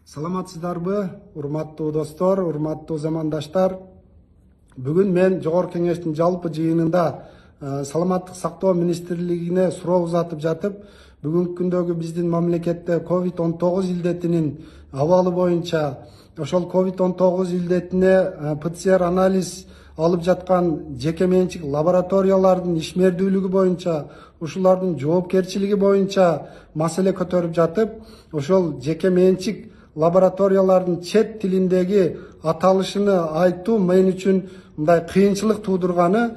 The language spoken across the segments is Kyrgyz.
Саламатсыздарбы, урматтуу достор, урматтуу замандаштар. Бүгүн мен Жогорку Кеңештин жалпы жыйынында Саламаттык сактоо министрлигине суроо узатып жатып, бүгүнкү күндөгү биздин мамлекетте COVID-19 илдетинин абалы боюнча, ошол COVID-19 илдетине ПЦР анализ алып жаткан жеке менчик лабораториялардын ишмердүүлүгү боюнча, ушулардын жоопкерчилиги боюнча маселе көтөрүп жатып, ошол жеке менчик лабораториялардын чет тилиндеги аталышыны айтуу мен үчүн мындай кыйынчылык туудурганы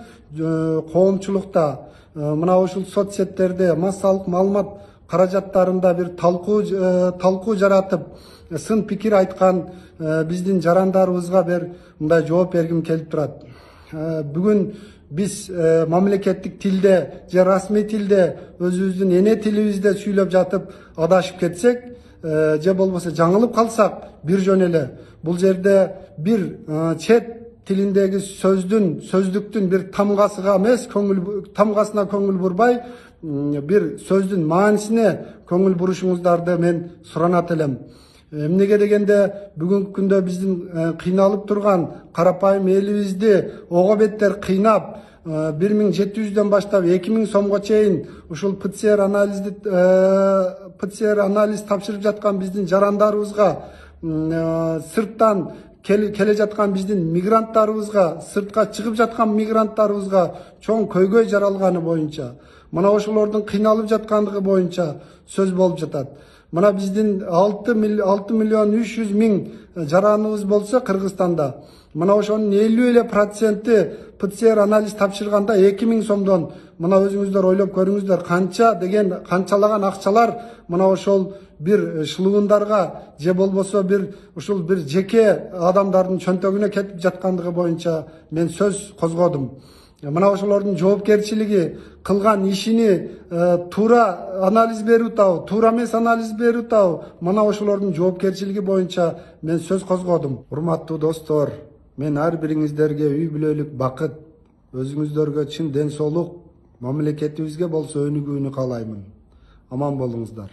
коомчулукта мына ушул соцсеттерде массалык маалымат каражаттарында бир талкуу жаратып, сын пикир айткан биздин жарандарыбызга бир мындай жооп бергим келип турат. Бүгүн биз мамлекеттик тилде же расмий тилде өзүбүздүн эне тилибизде сүйлөп жатып адашып кетсек, же болбосо жаңылып калсак, бир жөн эле бул жерде бир чет тилиндеги сөздүктүн бир тамгасына көңүл бурбай, бир сөздүн маанисине көңүл бурушуңуздарды мен суранат элем. Эмнеге дегенде, бүгүнкү күндө биздин кыйналып турган карапайым элибизди ого беттер кыйнап, 1700дөн баштап 2000 сомго чейин ушул ПЦР анализ тапшырып жаткан биздин жарандарыбызга, сырттан келе жаткан биздин мигранттарыбызга, сыртка чыгып жаткан мигранттарыбызга чоң көйгөй жаралганы боюнча, мына ошолордун кыйналып жаткандыгы боюнча сөз болуп жатат. Мына биздин 6.300.000 жараныбыз болсо Кыргызстанда, мына ошонун 50% ПЦР анализ тапшырганда 2000 сомдон, мына өзүңүздөр ойлоп көрүңүздөр, канчалаган акчалар мына ошол бир шылуундарга же болбосо ушул бир жеке адамдардын чөнтөгүнө кетип жаткандыгы боюнча мен сөз козгодум. Мына ошолордун жоопкерчилиги, кылган ишини туура анализ берип атабы, туура эмес анализ берип атабы, мына ошолордун жоопкерчилиги боюнча мен сөз козгодум. Урматтуу достор, мен ар бириңиздерге үй бүлөлүк бакыт, өзүңүздөргө чын ден соолук, мамлекетибизге болсо өнүгүүнү каалаймын. Аман болуңуздар.